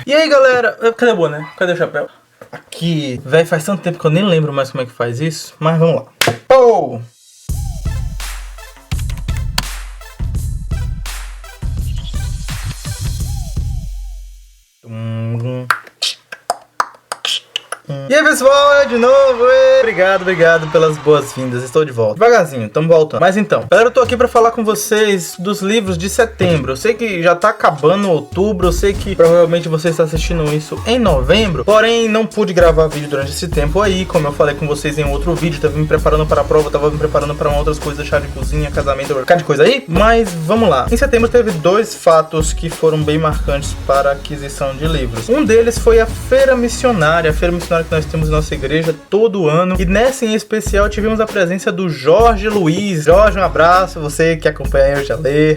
E aí, galera? Cadê o boné? Cadê o chapéu? Aqui. Véi, faz tanto tempo que eu nem lembro mais como é que faz isso. Mas vamos lá. Oh! E aí, pessoal, de novo, obrigado pelas boas-vindas, estou de volta. Devagarzinho, estamos voltando. Mas então, galera, eu tô aqui pra falar com vocês dos livros de setembro. Eu sei que já tá acabando outubro, eu sei que provavelmente você está assistindo isso em novembro, porém não pude gravar vídeo durante esse tempo aí, como eu falei com vocês em outro vídeo, tava me preparando para a prova, tava me preparando para outras coisas, chá de cozinha, casamento, cada coisa aí. Mas vamos lá. Em setembro teve dois fatos que foram bem marcantes para a aquisição de livros. Um deles foi a Feira Missionária, que nós temos em nossa igreja todo ano, e nessa em especial tivemos a presença do Jorge Luiz. Jorge, um abraço, você que acompanha eu já lê,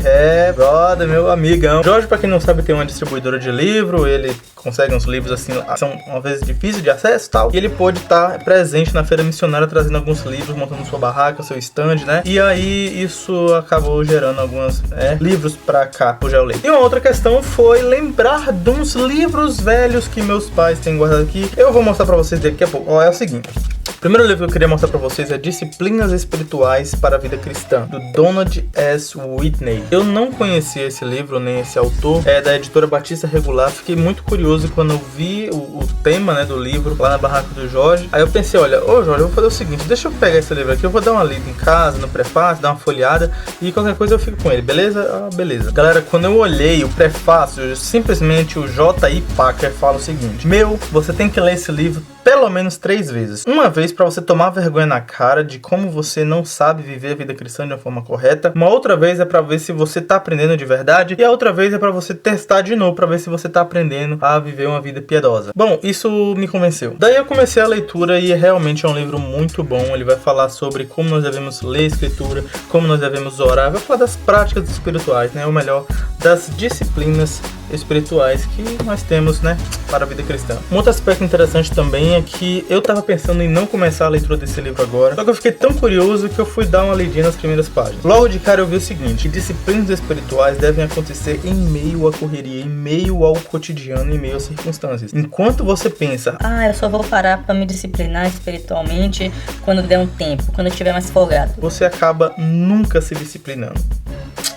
brother, meu amigão. Jorge, pra quem não sabe, tem uma distribuidora de livro, ele consegue uns livros assim, são uma vez difíceis de acesso e tal, e ele pôde estar presente na Feira Missionária trazendo alguns livros, montando sua barraca, seu stand, né, e aí isso acabou gerando alguns livros pra cá, pro eu ler. E uma outra questão foi lembrar de uns livros velhos que meus pais têm guardado aqui. Eu vou mostrar pra vocês daqui a pouco. Ó, é o seguinte. O primeiro livro que eu queria mostrar pra vocês é Disciplinas Espirituais para a Vida Cristã, do Donald S. Whitney. Eu não conhecia esse livro, nem esse autor, é da editora Batista Regular. Fiquei muito curioso quando eu vi o tema, né, do livro lá na barraca do Jorge. Aí eu pensei, olha, ô Jorge, eu vou fazer o seguinte, deixa eu pegar esse livro aqui, eu vou dar uma lida em casa, no prefácio, dar uma folheada e qualquer coisa eu fico com ele, beleza? Ah, beleza. Galera, quando eu olhei o prefácio, simplesmente o J.I. Packer fala o seguinte: você tem que ler esse livro pelo menos 3 vezes. Uma vez para você tomar vergonha na cara de como você não sabe viver a vida cristã de uma forma correta. Uma outra vez é para ver se você tá aprendendo de verdade. E a outra vez é para você testar de novo para ver se você tá aprendendo a viver uma vida piedosa. Bom, isso me convenceu. Daí eu comecei a leitura e realmente é um livro muito bom. Ele vai falar sobre como nós devemos ler a escritura, como nós devemos orar. Vai falar das práticas espirituais, né? Ou melhor, das disciplinas espirituais que nós temos, né, para a vida cristã. Um outro aspecto interessante também é que eu tava pensando em não começar a leitura desse livro agora, só que eu fiquei tão curioso que eu fui dar uma lidinha nas primeiras páginas. Logo de cara eu vi o seguinte: que disciplinas espirituais devem acontecer em meio à correria, em meio ao cotidiano, em meio às circunstâncias. Enquanto você pensa, eu só vou parar para me disciplinar espiritualmente quando der um tempo, quando eu estiver mais folgado, você acaba nunca se disciplinando.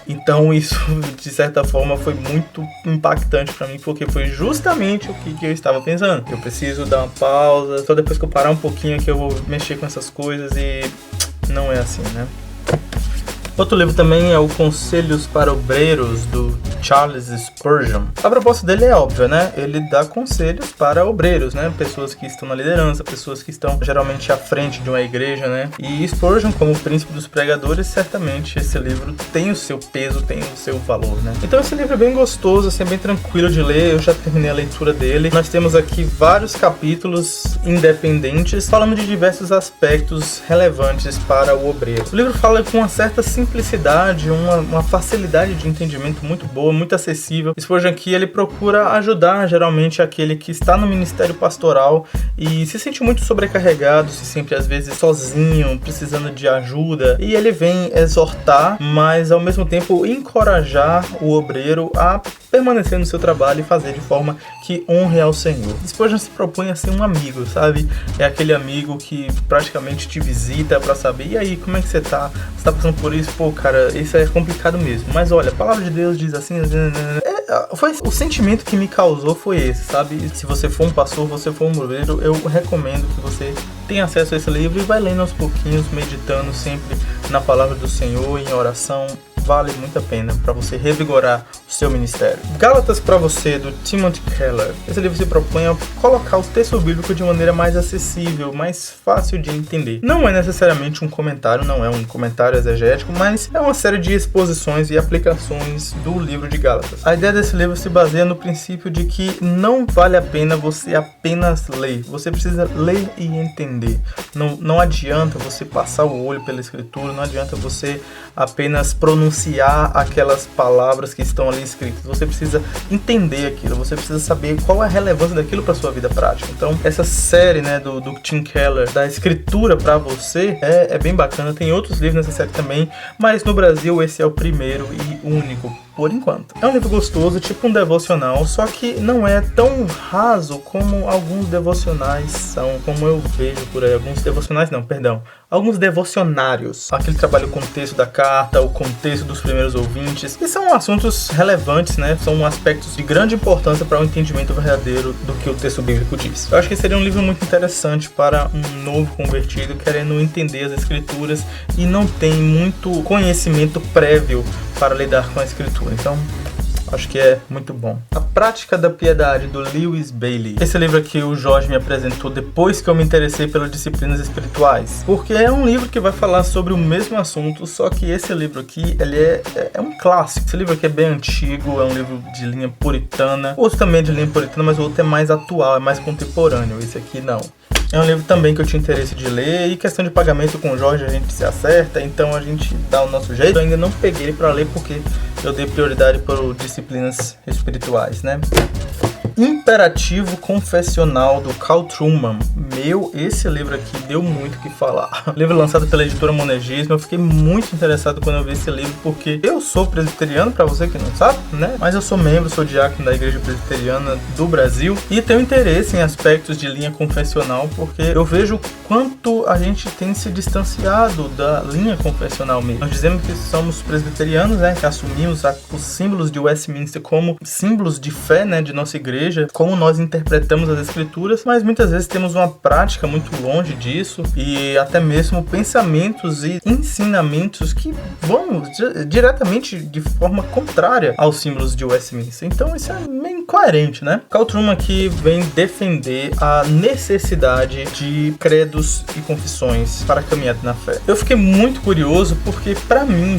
Então isso, de certa forma, foi muito impactante pra mim, porque foi justamente o que eu estava pensando. Eu preciso dar uma pausa, só depois que eu parar um pouquinho que eu vou mexer com essas coisas, e não é assim, né? Outro livro também é o Conselhos para Obreiros, do Charles Spurgeon. A proposta dele é óbvia, né? Ele dá conselhos para obreiros, né? Pessoas que estão na liderança, pessoas que estão geralmente à frente de uma igreja, né? E Spurgeon, como príncipe dos pregadores, certamente esse livro tem o seu peso, tem o seu valor, né? Então esse livro é bem gostoso, assim, é bem tranquilo de ler. Eu já terminei a leitura dele. Nós temos aqui vários capítulos independentes falando de diversos aspectos relevantes para o obreiro. O livro fala com uma certa simplicidade, uma facilidade de entendimento muito boa, muito acessível. Spurgeon aqui, ele procura ajudar geralmente aquele que está no ministério pastoral e se sente muito sobrecarregado, se sente às vezes sozinho, precisando de ajuda, e ele vem exortar, mas ao mesmo tempo encorajar o obreiro a permanecer no seu trabalho e fazer de forma que honre ao Senhor. Spurgeon se propõe a ser um amigo, sabe? É aquele amigo que praticamente te visita para saber, e aí, como é que você tá? Você tá passando por isso? Pô, cara, isso é complicado mesmo. Mas olha, a palavra de Deus diz assim, foi o sentimento que me causou foi esse, sabe? Se você for um pastor, você for um obreiro, eu recomendo que você tenha acesso a esse livro e vai lendo aos pouquinhos, meditando sempre na palavra do Senhor, em oração. Vale muito a pena para você revigorar o seu ministério. Gálatas para você, do Timothy Keller. Esse livro se propõe a colocar o texto bíblico de maneira mais acessível, mais fácil de entender. Não é necessariamente um comentário, não é um comentário exegético, mas é uma série de exposições e aplicações do livro de Gálatas. A ideia desse livro se baseia no princípio de que não vale a pena você apenas ler. Você precisa ler e entender. Não adianta você passar o olho pela escritura, não adianta você apenas pronunciar aquelas palavras que estão ali escritas. Você precisa entender aquilo, você precisa saber qual é a relevância daquilo para sua vida prática. Então, essa série, né, do Tim Keller, da escritura para você, é bem bacana. Tem outros livros nessa série também, mas no Brasil esse é o primeiro e único. por enquanto. É um livro gostoso, tipo um devocional, só que não é tão raso como alguns devocionais são, como eu vejo por aí. Alguns devocionários. Aquele trabalho, o contexto da carta, o contexto dos primeiros ouvintes, que são assuntos relevantes, né? São aspectos de grande importância para o entendimento verdadeiro do que o texto bíblico diz. Eu acho que seria um livro muito interessante para um novo convertido querendo entender as escrituras e não tem muito conhecimento prévio para lidar com a escritura. Então, acho que é muito bom. A Prática da Piedade, do Lewis Bailey. Esse livro aqui o Jorge me apresentou depois que eu me interessei pelas disciplinas espirituais. Porque é um livro que vai falar sobre o mesmo assunto, só que esse livro aqui, ele é um clássico. Esse livro aqui é bem antigo, é um livro de linha puritana. Outro também é de linha puritana, mas o outro é mais atual, é mais contemporâneo. Esse aqui não. É um livro também que eu tinha interesse de ler, e questão de pagamento com o Jorge a gente se acerta, então a gente dá o nosso jeito. Eu ainda não peguei ele para ler porque eu dei prioridade para disciplinas espirituais, né? Imperativo Confessional, do Carl Trueman. Esse livro aqui deu muito o que falar. Livro lançado pela editora Monergismo. Eu fiquei muito interessado quando eu vi esse livro, porque eu sou presbiteriano, pra você que não sabe, né? Mas eu sou diácono da Igreja Presbiteriana do Brasil e tenho interesse em aspectos de linha confessional, porque eu vejo quanto a gente tem se distanciado da linha confessional mesmo. Nós dizemos que somos presbiterianos, né? Que assumimos os símbolos de Westminster como símbolos de fé, né? De nossa igreja, como nós interpretamos as escrituras, mas muitas vezes temos uma prática muito longe disso e até mesmo pensamentos e ensinamentos que vão diretamente de forma contrária aos símbolos de Westminster. Então isso é meio incoerente, né? Carl Trueman aqui vem defender a necessidade de credos e confissões para a caminhada na fé. Eu fiquei muito curioso porque, para mim,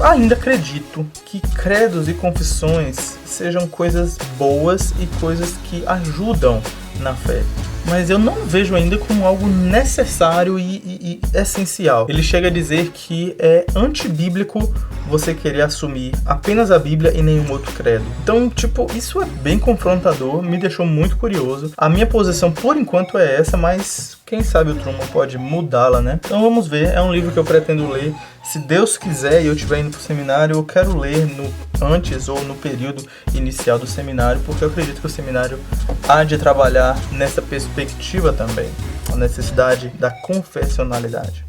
ainda acredito que credos e confissões sejam coisas boas e coisas que ajudam na fé. Mas eu não vejo ainda como algo necessário e essencial. Ele chega a dizer que é antibíblico você querer assumir apenas a Bíblia e nenhum outro credo. Então, isso é bem confrontador, me deixou muito curioso. A minha posição, por enquanto, é essa, mas quem sabe o Trueman pode mudá-la, né? Então vamos ver, é um livro que eu pretendo ler. Se Deus quiser e eu estiver indo para o seminário, eu quero ler antes ou no período inicial do seminário, porque eu acredito que o seminário há de trabalhar nessa perspectiva também, a necessidade da confessionalidade.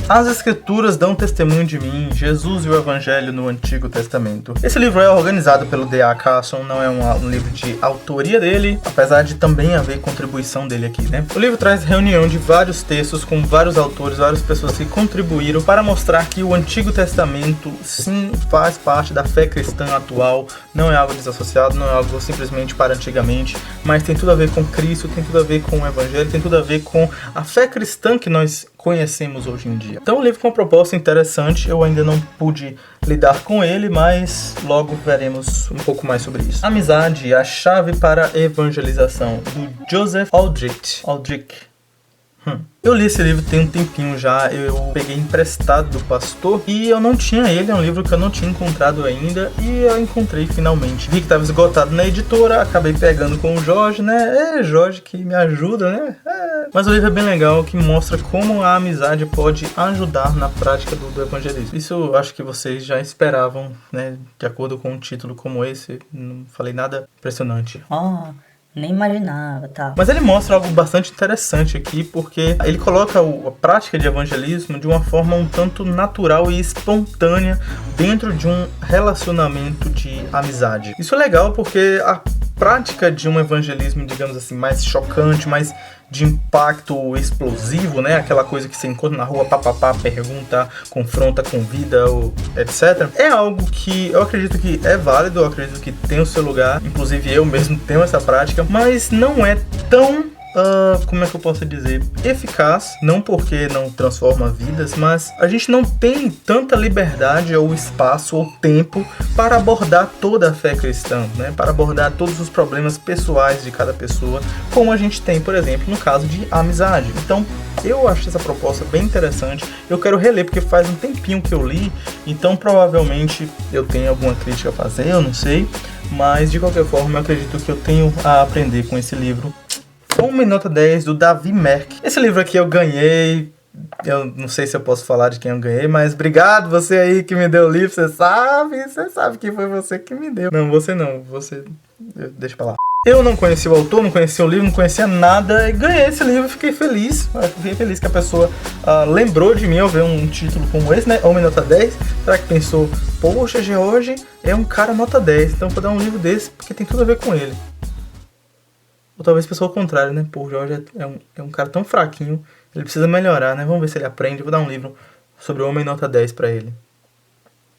As Escrituras dão testemunho de mim, Jesus e o Evangelho no Antigo Testamento. Esse livro é organizado pelo D.A. Carson, não é um livro de autoria dele, apesar de também haver contribuição dele aqui, né? O livro traz reunião de vários textos com vários autores, várias pessoas que contribuíram para mostrar que o Antigo Testamento, sim, faz parte da fé cristã atual, não é algo desassociado, não é algo simplesmente para antigamente, mas tem tudo a ver com Cristo, tem tudo a ver com o Evangelho, tem tudo a ver com a fé cristã que nós conhecemos hoje em dia. Então, um livro com uma proposta interessante. Eu ainda não pude lidar com ele, mas logo veremos um pouco mais sobre isso. Amizade, a chave para a evangelização, do Joseph Aldrich. Eu li esse livro tem um tempinho já, eu peguei emprestado do pastor e eu não tinha ele, é um livro que eu não tinha encontrado ainda e eu encontrei finalmente. Vi que estava esgotado na editora, acabei pegando com o Jorge, né? Jorge que me ajuda, né? Mas o livro é bem legal, que mostra como a amizade pode ajudar na prática do evangelismo. Isso eu acho que vocês já esperavam, né? De acordo com um título como esse, não falei nada impressionante. Nem imaginava, tá? Mas ele mostra algo bastante interessante aqui, porque ele coloca a prática de evangelismo de uma forma um tanto natural e espontânea dentro de um relacionamento de amizade. Isso é legal porque a prática de um evangelismo, digamos assim, mais chocante, mais de impacto explosivo, né? Aquela coisa que você encontra na rua, pergunta, confronta, convida, etc. É algo que eu acredito que é válido, eu acredito que tem o seu lugar. Inclusive eu mesmo tenho essa prática, mas não é tão como é que eu posso dizer, eficaz, não porque não transforma vidas, mas a gente não tem tanta liberdade ou espaço ou tempo para abordar toda a fé cristã, né? Para abordar todos os problemas pessoais de cada pessoa, como a gente tem, por exemplo, no caso de amizade. Então, eu acho essa proposta bem interessante. Eu quero reler porque faz um tempinho que eu li, então provavelmente eu tenho alguma crítica a fazer, eu não sei, mas de qualquer forma eu acredito que eu tenho a aprender com esse livro. 1 nota 10 do Davi Merck. Esse livro aqui eu ganhei Eu não sei se eu posso falar de quem eu ganhei, mas obrigado você aí que me deu o livro, você sabe que foi você que me deu. Não, você... Deixa pra lá. Eu não conhecia o autor, não conhecia o livro, não conhecia nada e ganhei esse livro, fiquei feliz. Fiquei feliz que a pessoa lembrou de mim ao ver um título como esse, né? Homem Nota 10. Será que pensou, poxa, George é um cara nota 10, então vou dar um livro desse porque tem tudo a ver com ele. Ou talvez pensou ao contrário, né? Pô, o George é um cara tão fraquinho, ele precisa melhorar, né? Vamos ver se ele aprende. Vou dar um livro sobre o Homem Nota 10 pra ele.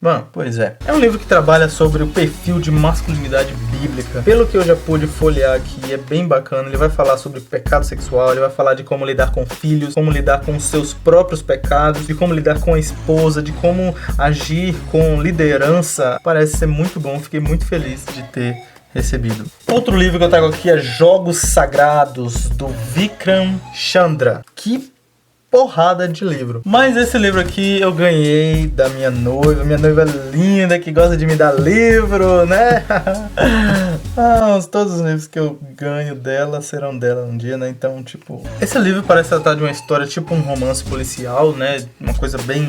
Bom, pois é. É um livro que trabalha sobre o perfil de masculinidade bíblica. Pelo que eu já pude folhear aqui, é bem bacana. Ele vai falar sobre pecado sexual, ele vai falar de como lidar com filhos, como lidar com os seus próprios pecados, de como lidar com a esposa, de como agir com liderança. Parece ser muito bom, fiquei muito feliz de ter recebido. Outro livro que eu trago aqui é Jogos Sagrados, do Vikram Chandra. Que porrada de livro. Mas esse livro aqui eu ganhei da minha noiva linda que gosta de me dar livro, né? Todos os livros que eu ganho dela serão dela um dia, né? Então, tipo, esse livro parece tratar de uma história tipo um romance policial, né? Uma coisa bem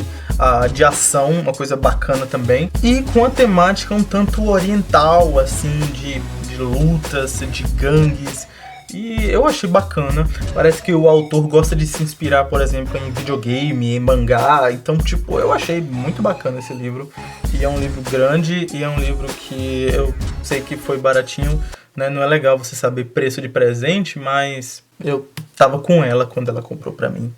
de ação, uma coisa bacana também. E com a temática um tanto oriental, assim, de lutas, de gangues. E eu achei bacana. Parece que o autor gosta de se inspirar, por exemplo, em videogame, em mangá. Então, tipo, eu achei muito bacana esse livro. E é um livro grande e é um livro que eu sei que foi baratinho, né? Não é legal você saber preço de presente, mas eu tava com ela quando ela comprou pra mim.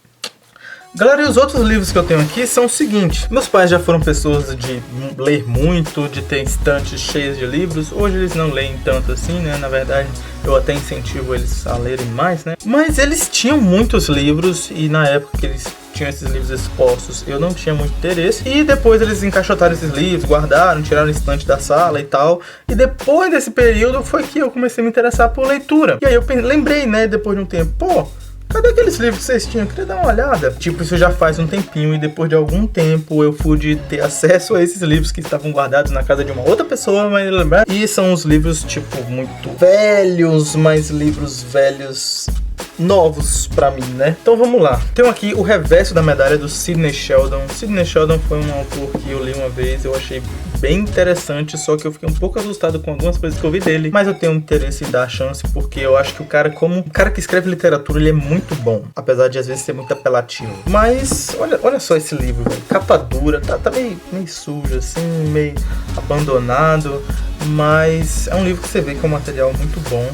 Galera, e os outros livros que eu tenho aqui são o seguinte. Meus pais já foram pessoas de ler muito, de ter estantes cheias de livros. Hoje eles não leem tanto assim, né? Na verdade, eu até incentivo eles a lerem mais, né? Mas eles tinham muitos livros e na época que eles tinham esses livros expostos, eu não tinha muito interesse. E depois eles encaixotaram esses livros, guardaram, tiraram o estante da sala e tal. E depois desse período foi que eu comecei a me interessar por leitura. E aí eu lembrei, né, depois de um tempo, pô, cadê aqueles livros que vocês tinham? Eu queria dar uma olhada. Tipo, isso já faz um tempinho e depois de algum tempo eu pude ter acesso a esses livros que estavam guardados na casa de uma outra pessoa, mas lembrar. E são os livros, tipo, muito velhos, mas livros velhos novos pra mim, né? Então vamos lá. Tem aqui O Reverso da Medalha, do Sidney Sheldon. Sidney Sheldon foi um autor que eu li uma vez, eu achei bem interessante, só que eu fiquei um pouco assustado com algumas coisas que eu vi dele, mas eu tenho interesse em dar a chance, porque eu acho que o cara, como o cara que escreve literatura, ele é muito bom, apesar de às vezes ser muito apelativo. Mas olha só esse livro, velho. Capa dura, tá meio sujo assim, meio abandonado, mas é um livro que você vê que é um material muito bom.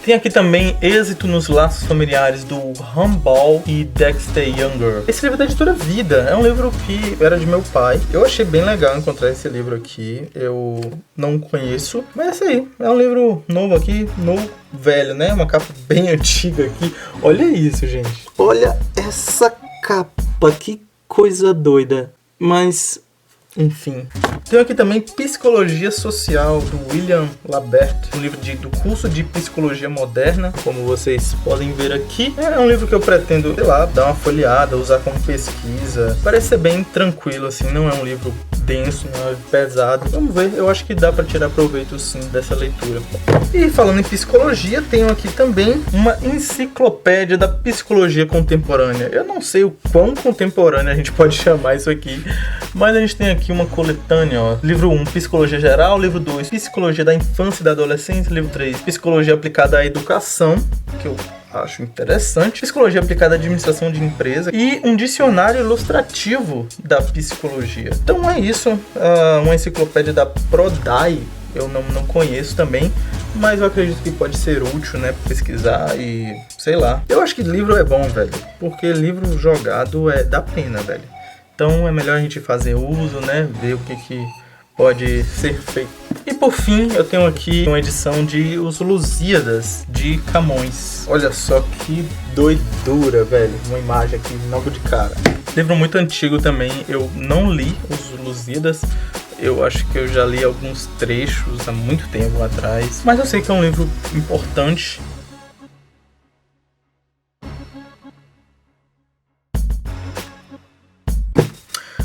Tem aqui também Êxito nos Laços Familiares, do Humble e Dexter Younger. Esse livro é da editora Vida, é um livro que era de meu pai. Eu achei bem legal encontrar esse livro aqui, eu não conheço, mas é isso aí, é um livro novo aqui, novo, velho, né? Uma capa bem antiga aqui. Olha isso, gente. Olha essa capa, que coisa doida. Mas, enfim. Tem aqui também Psicologia Social, do William Labert, um livro do curso de Psicologia Moderna, como vocês podem ver aqui. É um livro que eu pretendo, sei lá, dar uma folheada, usar como pesquisa. Parece ser bem tranquilo, assim, não é um livro denso, não é pesado. Vamos ver, eu acho que dá para tirar proveito sim dessa leitura. E falando em psicologia, tenho aqui também uma enciclopédia da psicologia contemporânea. Eu não sei o quão contemporânea a gente pode chamar isso aqui, mas a gente tem aqui uma coletânea, ó. Livro 1, Psicologia Geral. Livro 2, Psicologia da Infância e da Adolescência. Livro 3, Psicologia Aplicada à Educação, que eu acho interessante. Psicologia Aplicada à Administração de Empresa. E um dicionário ilustrativo da psicologia. Então é isso, uma enciclopédia da Prodai. Eu não conheço também, mas eu acredito que pode ser útil, né, pesquisar e sei lá. Eu acho que livro é bom, velho, porque livro jogado dá pena, velho. Então é melhor a gente fazer uso, né, ver o que pode ser feito. E por fim, eu tenho aqui uma edição de Os Lusíadas, de Camões. Olha só que doidura, velho. Uma imagem aqui logo de cara. Livro muito antigo também, eu não li Os Lusíadas. Eu acho que eu já li alguns trechos há muito tempo atrás. Mas eu sei que é um livro importante.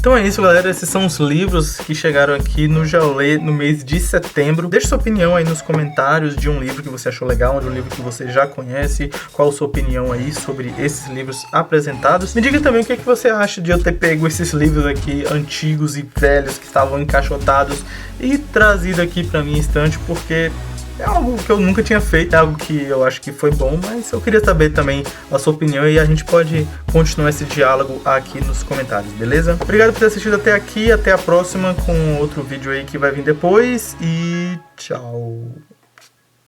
Então é isso, galera. Esses são os livros que chegaram aqui no Jaulê no mês de setembro. Deixe sua opinião aí nos comentários de um livro que você achou legal, de um livro que você já conhece. Qual a sua opinião aí sobre esses livros apresentados? Me diga também o que é que você acha de eu ter pego esses livros aqui antigos e velhos que estavam encaixotados e trazido aqui pra minha estante, porque é algo que eu nunca tinha feito, é algo que eu acho que foi bom, mas eu queria saber também a sua opinião e a gente pode continuar esse diálogo aqui nos comentários, beleza? Obrigado por ter assistido até aqui, até a próxima com outro vídeo aí que vai vir depois e tchau!